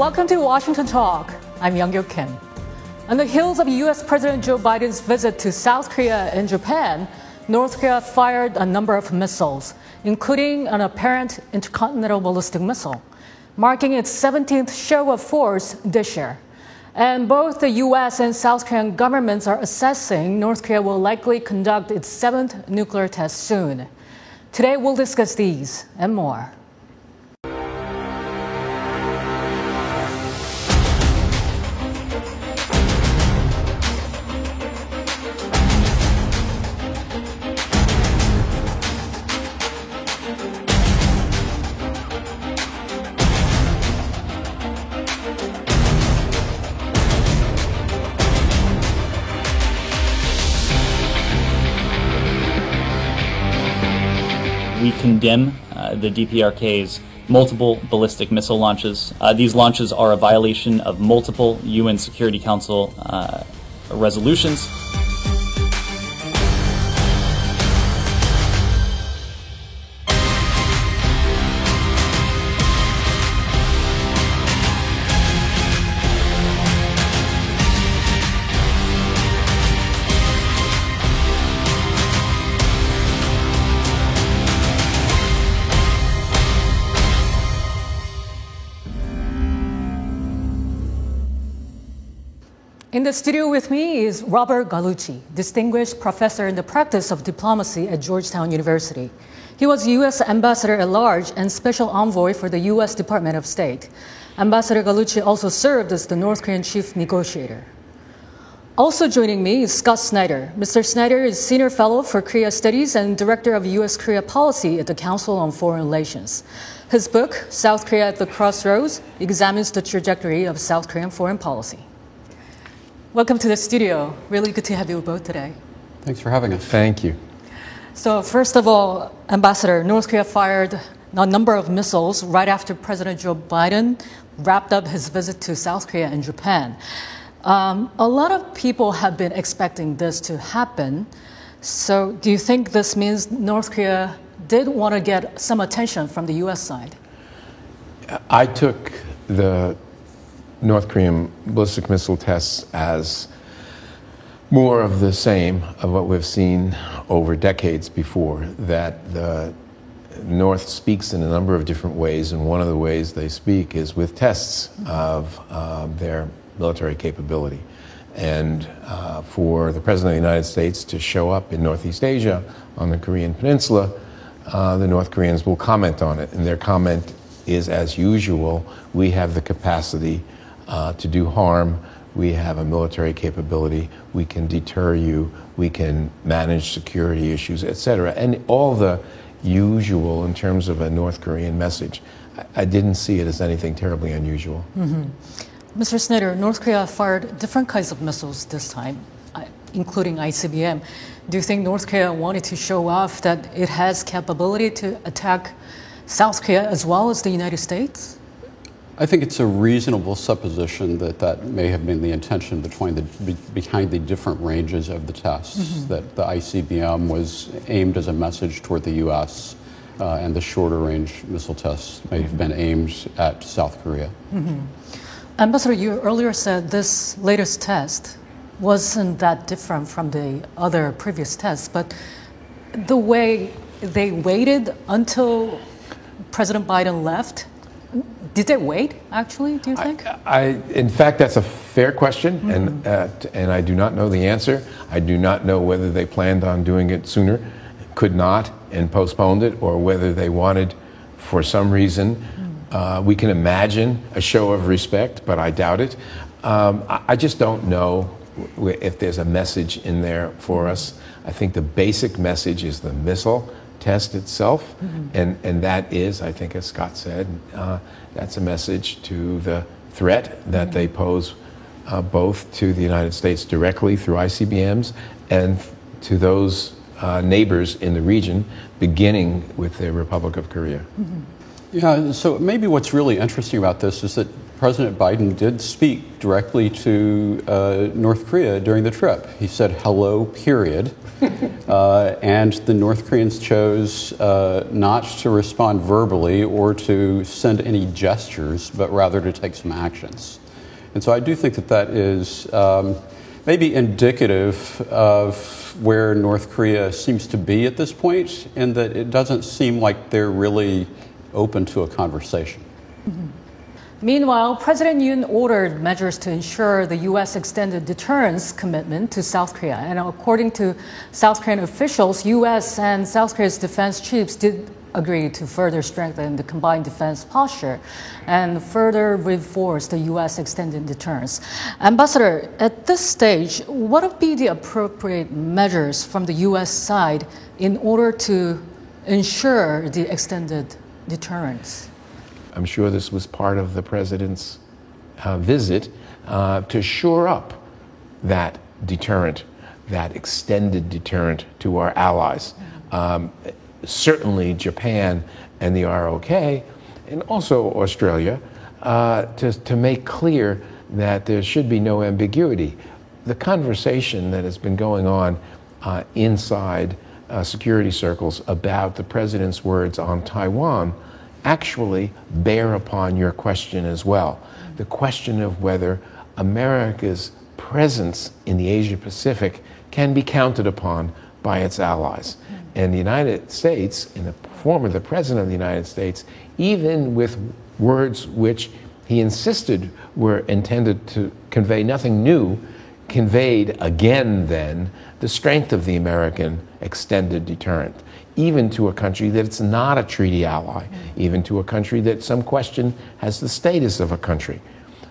welcome to Washington Talk. I'm Young-Gyo Kim. On the heels of U.S. President Joe Biden's visit to South Korea and Japan, North Korea fired a number of missiles, including an apparent intercontinental ballistic missile, marking its 17th show of force this year. And both the U.S. and South Korean governments are assessing North Korea will likely conduct its 7th nuclear test soon. Today, we'll discuss these and more. We condemn the DPRK's multiple ballistic missile launches. These launches are a violation of multiple UN Security Council resolutions. In the studio with me is Robert Gallucci, distinguished professor in the practice of diplomacy at Georgetown University. He was U.S. Ambassador at Large and Special Envoy for the U.S. Department of State. Ambassador Gallucci also served as the North Korean chief negotiator. Also joining me is Scott Snyder. Mr. Snyder is Senior Fellow for Korea Studies and Director of U.S.-Korea Policy at the Council on Foreign Relations. His book, South Korea at the Crossroads, examines the trajectory of South Korean foreign policy. Welcome to the studio. Really good to have you both today. Thanks for having us. Thank you. So first of all, Ambassador, North Korea fired a number of missiles right after President Joe Biden wrapped up his visit to South Korea and Japan. A lot of people have been expecting this to happen. So do you think this means North Korea did want to get some attention from the U.S. side? I took the North Korean ballistic missile tests as more of the same of what we've seen over decades before, that the North speaks in a number of different ways, and one of the ways they speak is with tests of their military capability. And for the President of the United States to show up in Northeast Asia on the Korean Peninsula, the North Koreans will comment on it, and their comment is, as usual, we have the capacity to do harm, we have a military capability, we can deter you, we can manage security issues, etc. And all the usual in terms of a North Korean message. I didn't see it as anything terribly unusual. Mm-hmm. Mr. Snyder, North Korea fired different kinds of missiles this time, including ICBM. Do you think North Korea wanted to show off that it has capability to attack South Korea as well as the United States? I think it's a reasonable supposition that that may have been the intention behind the different ranges of the tests, that the ICBM was aimed as a message toward the U.S. And the shorter range missile tests may have been aimed at South Korea. Ambassador, you earlier said this latest test wasn't that different from the other previous tests, but the way they waited until President Biden left, did they wait, actually, do you think? In fact, that's a fair question, and I do not know the answer. I do not know whether they planned on doing it sooner, could not, and postponed it, or whether they wanted, for some reason, we can imagine a show of respect, but I doubt it. I just don't know if there's a message in there for us. I think the basic message is the missile test itself, and that is, I think, as Scott said, that's a message to the threat that they pose both to the United States directly through ICBMs and to those neighbors in the region, beginning with the Republic of Korea. Yeah, so maybe what's really interesting about this is that President Biden did speak directly to North Korea during the trip. He said hello, period. and the North Koreans chose not to respond verbally or to send any gestures, but rather to take some actions. And so I do think that that is maybe indicative of where North Korea seems to be at this point, in that it doesn't seem like they're really open to a conversation. Mm-hmm. Meanwhile, President Yoon ordered measures to ensure the U.S. extended deterrence commitment to South Korea. And according to South Korean officials, U.S. and South Korea's defense chiefs did agree to further strengthen the combined defense posture and further reinforce the U.S. extended deterrence. Ambassador, at this stage, what would be the appropriate measures from the U.S. side in order to ensure the extended deterrence? I'm sure this was part of the president's visit to shore up that deterrent, that extended deterrent to our allies. Certainly Japan and the ROK, and also Australia, to make clear that there should be no ambiguity. The conversation that has been going on inside security circles about the president's words on Taiwan actually bear upon your question as well. The question of whether America's presence in the Asia Pacific can be counted upon by its allies. And the United States, in the form of the President of the United States, even with words which he insisted were intended to convey nothing new, conveyed again then the strength of the American extended deterrent, even to a country that's not a treaty ally, even to a country that some question has the status of a country.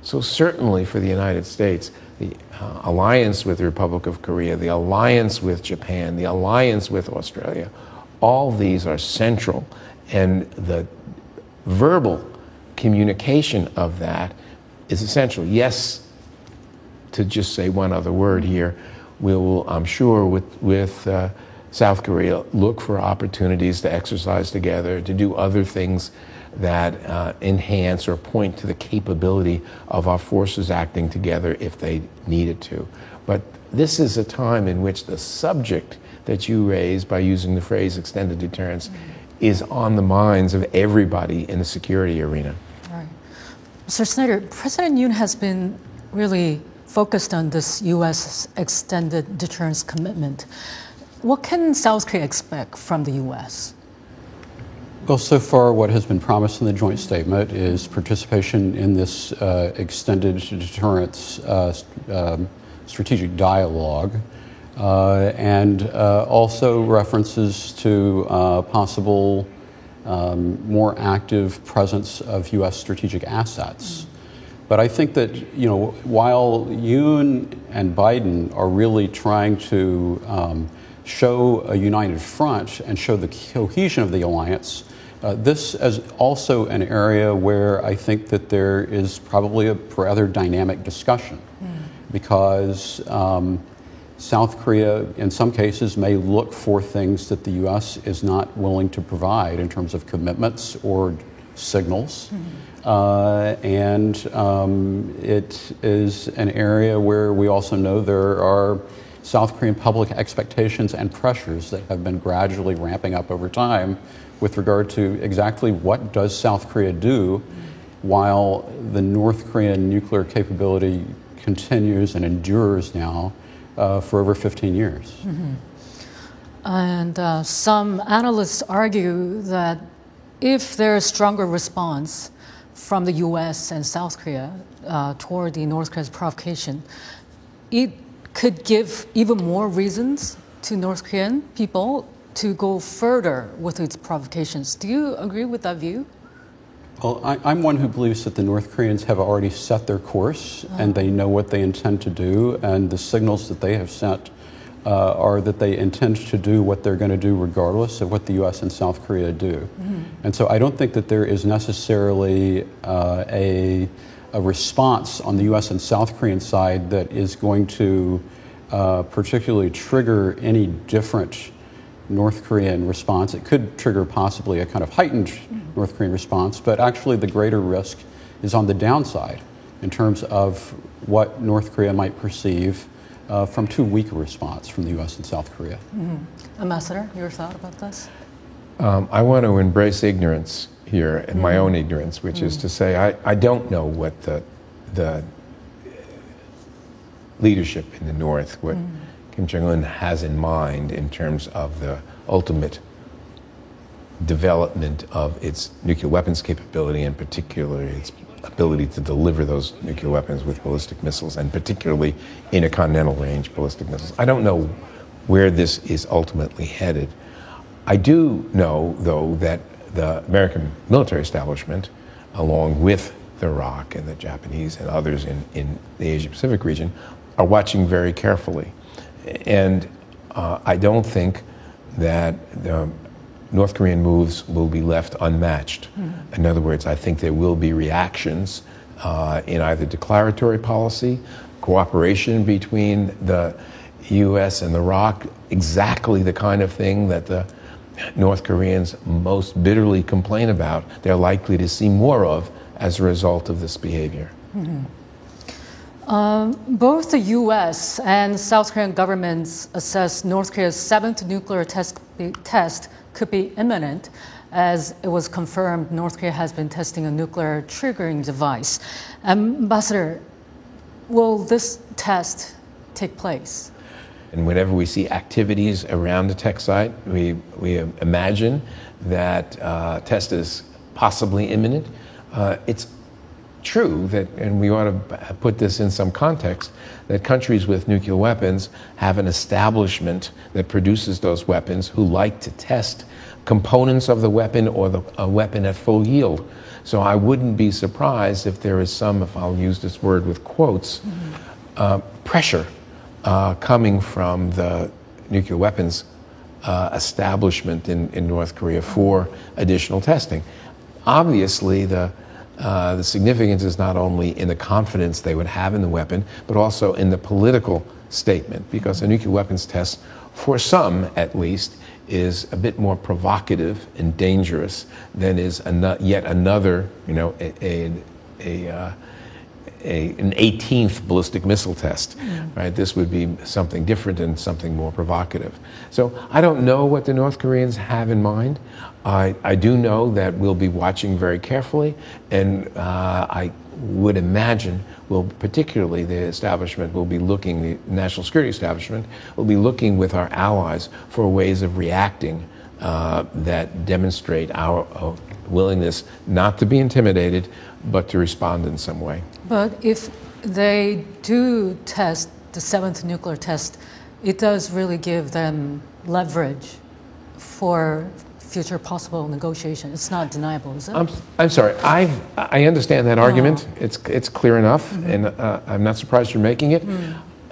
So certainly for the United States, the alliance with the Republic of Korea, the alliance with Japan, the alliance with Australia, all these are central, and the verbal communication of that is essential. Yes, to just say one other word here, we will, I'm sure, with South Korea, look for opportunities to exercise together, to do other things that enhance or point to the capability of our forces acting together if they needed to. But this is a time in which the subject that you raised by using the phrase extended deterrence is on the minds of everybody in the security arena. Right. Mr. Snyder, President Yoon has been really focused on this U.S. extended deterrence commitment. What can South Korea expect from the U.S.? Well, so far what has been promised in the joint statement is participation in this extended deterrence strategic dialogue, and also references to possible more active presence of U.S. strategic assets. But I think that, you know, while Yoon and Biden are really trying to show a united front and show the cohesion of the alliance, this is also an area where I think that there is probably a rather dynamic discussion, because South Korea, in some cases, may look for things that the U.S. is not willing to provide in terms of commitments or signals. It is an area where we also know there are South Korean public expectations and pressures that have been gradually ramping up over time with regard to exactly what does South Korea do while the North Korean nuclear capability continues and endures now for over 15 years. And some analysts argue that if there is stronger response from the U.S. and South Korea toward the North Korea's provocation, it could give even more reasons to North Korean people to go further with its provocations. Do you agree with that view? Well, I'm one who believes that the North Koreans have already set their course and they know what they intend to do, and the signals that they have sent are that they intend to do what they're going to do regardless of what the U.S. and South Korea do. And so I don't think that there is necessarily a response on the U.S. and South Korean side that is going to particularly trigger any different North Korean response. It could trigger possibly a kind of heightened North Korean response, but actually the greater risk is on the downside in terms of what North Korea might perceive from too weak a response from the U.S. and South Korea. Ambassador, your thought about this? I want to embrace ignorance here, and my own ignorance, which is to say I don't know what the leadership in the North, what Kim Jong-un has in mind in terms of the ultimate development of its nuclear weapons capability, and particularly its ability to deliver those nuclear weapons with ballistic missiles, and particularly intercontinental range ballistic missiles. I don't know where this is ultimately headed. I do know, though, that the American military establishment, along with the ROC and the Japanese and others in the Asia-Pacific region, are watching very carefully. And I don't think that the North Korean moves will be left unmatched. In other words, I think there will be reactions in either declaratory policy, cooperation between the U.S. and the ROC, exactly the kind of thing that the North Koreans most bitterly complain about. They're likely to see more of as a result of this behavior. Both the U.S. and South Korean governments assess North Korea's 7th nuclear test could be imminent, as it was confirmed North Korea has been testing a nuclear triggering device. Ambassador, will this test take place? And whenever we see activities around the tech site, we imagine that test is possibly imminent. It's true that, and we ought to put this in some context, that countries with nuclear weapons have an establishment that produces those weapons who like to test components of the weapon or a weapon at full yield. So I wouldn't be surprised if there is some, if I'll use this word with quotes, pressure coming from the nuclear weapons establishment in North Korea for additional testing. Obviously, the significance is not only in the confidence they would have in the weapon, but also in the political statement, because a nuclear weapons test, for some at least, is a bit more provocative and dangerous than is yet another, an 18th ballistic missile test, right? This would be something different and something more provocative. So I don't know what the North Koreans have in mind. I do know that we'll be watching very carefully, and I would imagine particularly the establishment will be looking, the national security establishment will be looking with our allies for ways of reacting that demonstrate our willingness not to be intimidated, but to respond in some way. But if they do test the 7th nuclear test, it does really give them leverage for future possible negotiation. It's not deniable, is it? I'm sorry. I understand that argument. It's clear enough, and I'm not surprised you're making it.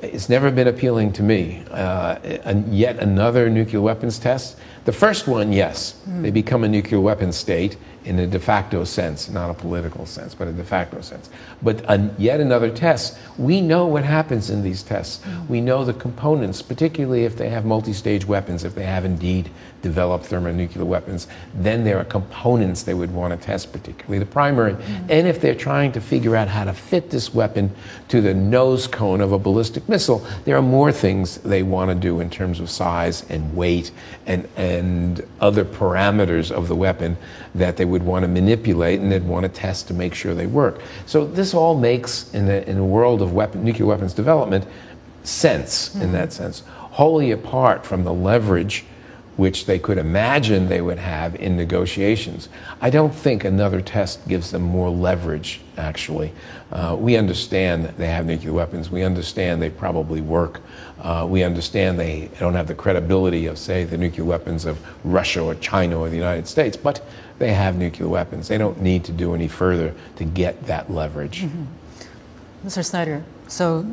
It's never been appealing to me. Yet another nuclear weapons test. The first one, yes, they become a nuclear weapons state in a de facto sense, not a political sense, but a de facto sense. But yet another test, we know what happens in these tests. We know the components, particularly if they have multi-stage weapons, if they have indeed developed thermonuclear weapons, then there are components they would want to test, particularly the primary. And if they're trying to figure out how to fit this weapon to the nose cone of a ballistic missile, there are more things they want to do in terms of size and weight and other parameters of the weapon that they would want to manipulate and they'd want to test to make sure they work. So this all makes, in the world of nuclear weapons development, sense in that sense, wholly apart from the leverage which they could imagine they would have in negotiations. I don't think another test gives them more leverage, actually. We understand that they have nuclear weapons. We understand they probably work. We understand they don't have the credibility of, say, the nuclear weapons of Russia or China or the United States, but they have nuclear weapons. They don't need to do any further to get that leverage. Mr. Snyder, so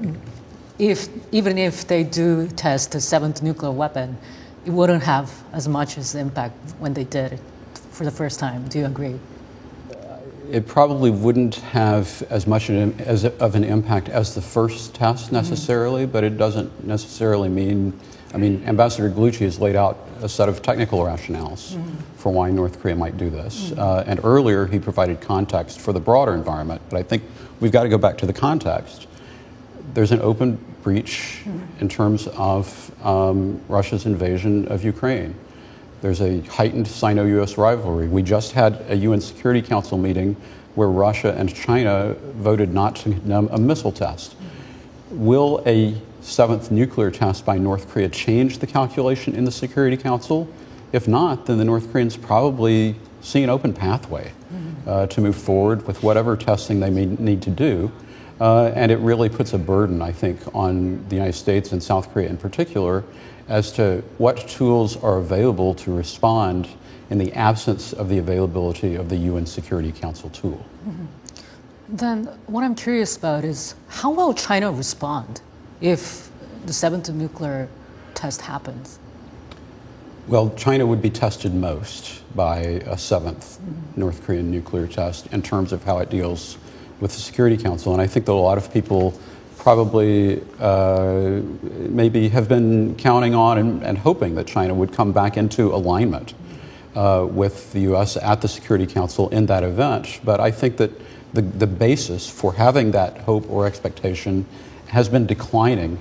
even if they do test the 7th nuclear weapon, it wouldn't have as much as impact when they did it for the first time. Do you agree? It probably wouldn't have as much of an impact as the first test necessarily, but it doesn't necessarily mean, Ambassador Gallucci has laid out a set of technical rationales for why North Korea might do this. And earlier he provided context for the broader environment, but I think we've got to go back to the context. There's an open breach in terms of Russia's invasion of Ukraine. There's a heightened Sino-U.S. rivalry. We just had a UN Security Council meeting where Russia and China voted not to condemn a missile test. Will a seventh nuclear test by North Korea change the calculation in the Security Council? If not, then the North Koreans probably see an open pathway to move forward with whatever testing they may need to do. And it really puts a burden, I think, on the United States and South Korea in particular as to what tools are available to respond in the absence of the availability of the UN Security Council tool. Then what I'm curious about is how will China respond if the seventh nuclear test happens? Well, China would be tested most by a seventh North Korean nuclear test in terms of how it deals with the Security Council. And I think that a lot of people probably maybe have been counting on and hoping that China would come back into alignment with the U.S. at the Security Council in that event. But I think that the basis for having that hope or expectation has been declining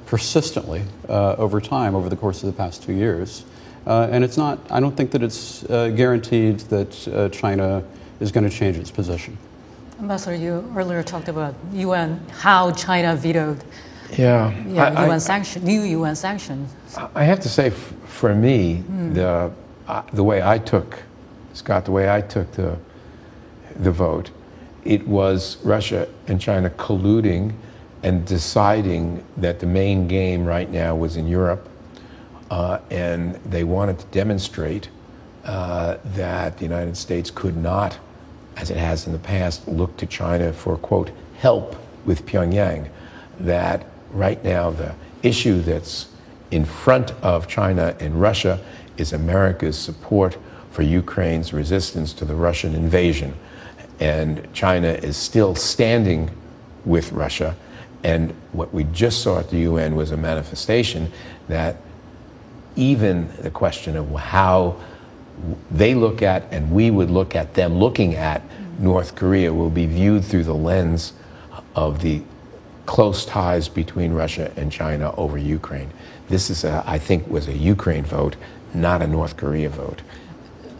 persistently over time, over the course of the past 2 years. And it's not, I don't think that it's guaranteed that China is going to change its position. Ambassador, you earlier talked about UN, how China vetoed new UN sanctions. I have to say, for me, the way I took, Scott, the way I took the vote, it was Russia and China colluding and deciding that the main game right now was in Europe, and they wanted to demonstrate that the United States could not, as it has in the past, look to China for, quote, help with Pyongyang. That right now the issue that's in front of China and Russia is America's support for Ukraine's resistance to the Russian invasion. And China is still standing with Russia. And what we just saw at the UN was a manifestation that even the question of how they look at and we would look at them looking at North Korea will be viewed through the lens of the close ties between Russia and China over Ukraine. This is, I think, was a Ukraine vote, not a North Korea vote.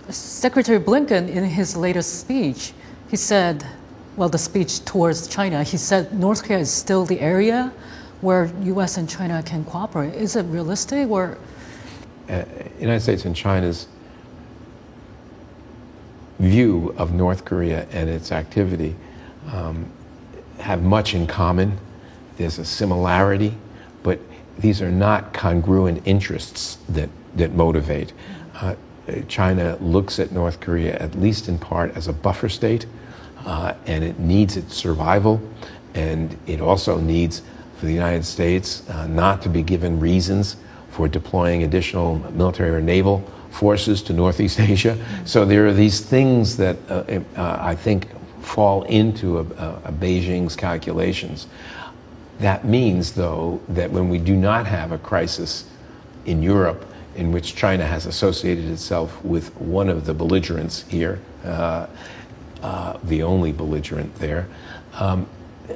Secretary Blinken, in his latest speech, he said, well, the speech towards China, he said North Korea is still the area where U.S. and China can cooperate. Is it realistic, or? United States and China's view of North Korea and its activity have much in common. There's a similarity, but these are not congruent interests that motivate. China looks at North Korea, at least in part, as a buffer state, and it needs its survival, and it also needs for the United States not to be given reasons for deploying additional military or naval forces to Northeast Asia. So there are these things that I think fall into Beijing's calculations. That means, though, that when we do not have a crisis in Europe in which China has associated itself with one of the belligerents here, the only belligerent there,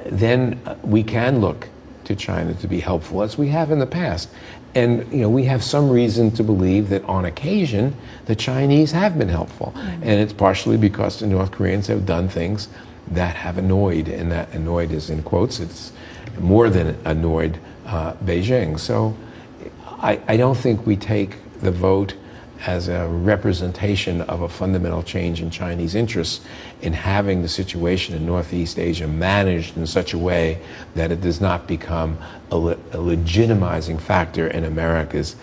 then we can look to China to be helpful, as we have in the past. And we have some reason to believe that on occasion the Chinese have been helpful. And it's partially because the North Koreans have done things that have annoyed, and that annoyed is in quotes, it's more than annoyed Beijing. So I don't think we take the vote as a representation of a fundamental change in Chinese interests in having the situation in Northeast Asia managed in such a way that it does not become a legitimizing factor in America's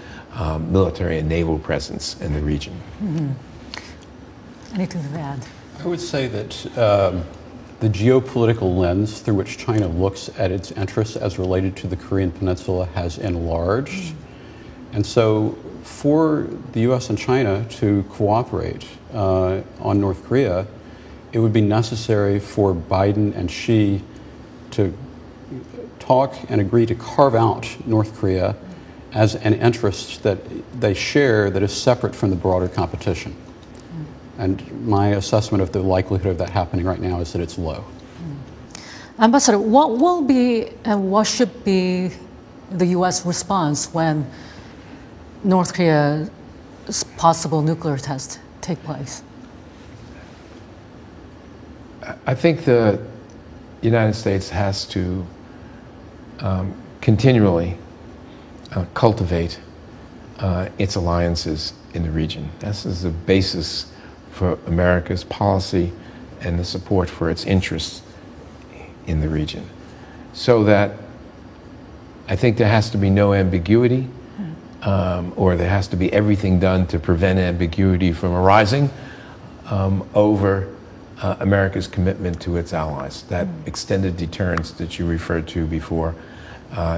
military and naval presence in the region. Anything to add? I would say that the geopolitical lens through which China looks at its interests as related to the Korean Peninsula has enlarged. And so for the U.S. and China to cooperate on North Korea, it would be necessary for Biden and Xi to talk and agree to carve out North Korea as an interest that they share that is separate from the broader competition. And my assessment of the likelihood of that happening right now is that it's low. Ambassador, what will be and what should be the U.S. response when North Korea's possible nuclear test take place? I think the United States has to continually cultivate its alliances in the region. This is the basis for America's policy and the support for its interests in the region. So that I think there has to be no ambiguity, or there has to be everything done to prevent ambiguity from arising over America's commitment to its allies. That extended deterrence that you referred to before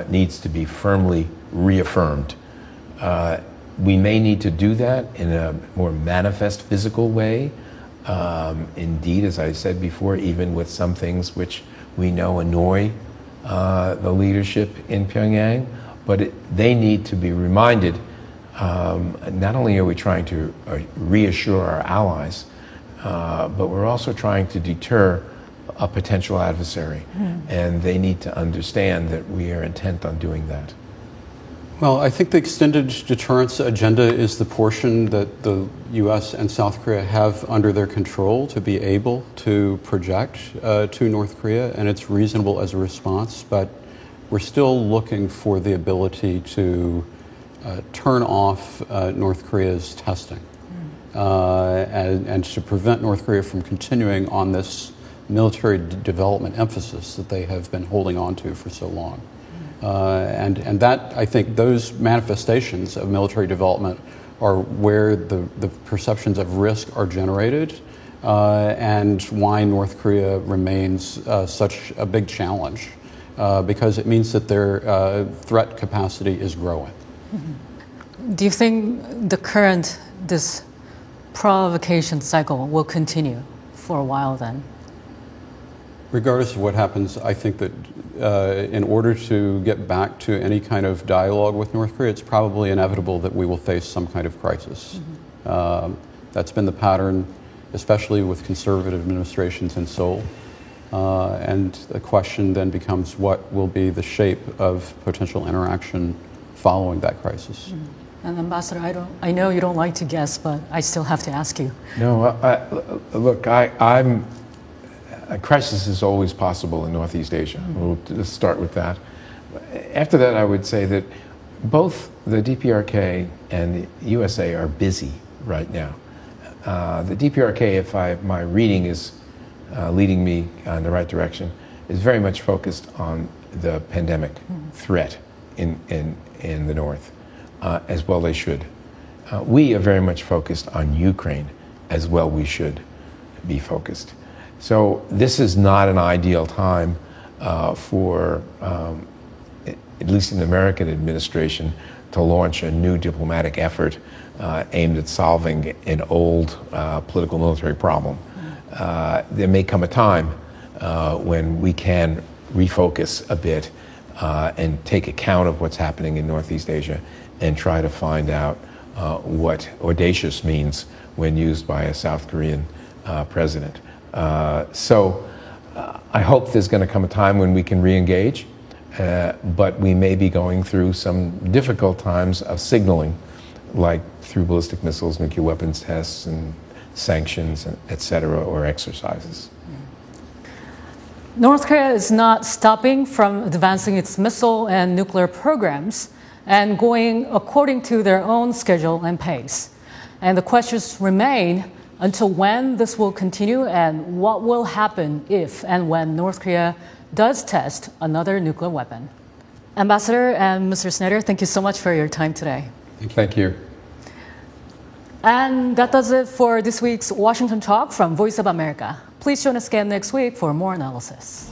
needs to be firmly reaffirmed. We may need to do that in a more manifest physical way. Indeed, as I said before, even with some things which we know annoy the leadership in Pyongyang, but they need to be reminded, not only are we trying to reassure our allies, but we're also trying to deter a potential adversary. And they need to understand that we are intent on doing that. Well, I think the extended deterrence agenda is the portion that the U.S. and South Korea have under their control to be able to project to North Korea, and it's reasonable as a response, but we're still looking for the ability to turn off North Korea's testing and to prevent North Korea from continuing on this military development emphasis that they have been holding on to for so long. And that, I think, those manifestations of military development are where the perceptions of risk are generated, and why North Korea remains such a big challenge, because it means that their threat capacity is growing. Do you think this provocation cycle will continue for a while then? Regardless of what happens, I think that in order to get back to any kind of dialogue with North Korea, it's probably inevitable that we will face some kind of crisis. That's been the pattern, especially with conservative administrations in Seoul. And the question then becomes, what will be the shape of potential interaction following that crisis? And Ambassador, I know you don't like to guess, but I still have to ask you. No, look, a crisis is always possible in Northeast Asia. We'll just start with that. After that, I would say that both the DPRK and the USA are busy right now. The DPRK, if my reading is leading me in the right direction, is very much focused on the pandemic threat in the North, as well they should. We are very much focused on Ukraine, as well we should be focused. So this is not an ideal time for, at least in the American administration, to launch a new diplomatic effort aimed at solving an old political military problem. There may come a time when we can refocus a bit and take account of what's happening in Northeast Asia and try to find out what audacious means when used by a South Korean president. So I hope there's going to come a time when we can re-engage, but we may be going through some difficult times of signaling, like through ballistic missiles, nuclear weapons tests, and sanctions, et cetera, or exercises. North Korea is not stopping from advancing its missile and nuclear programs and going according to their own schedule and pace. And the questions remain until when this will continue and what will happen if and when North Korea does test another nuclear weapon. Ambassador and Mr. Snyder, thank you so much for your time today. Thank you. And that does it for this week's Washington Talk from Voice of America. Please join us again next week for more analysis.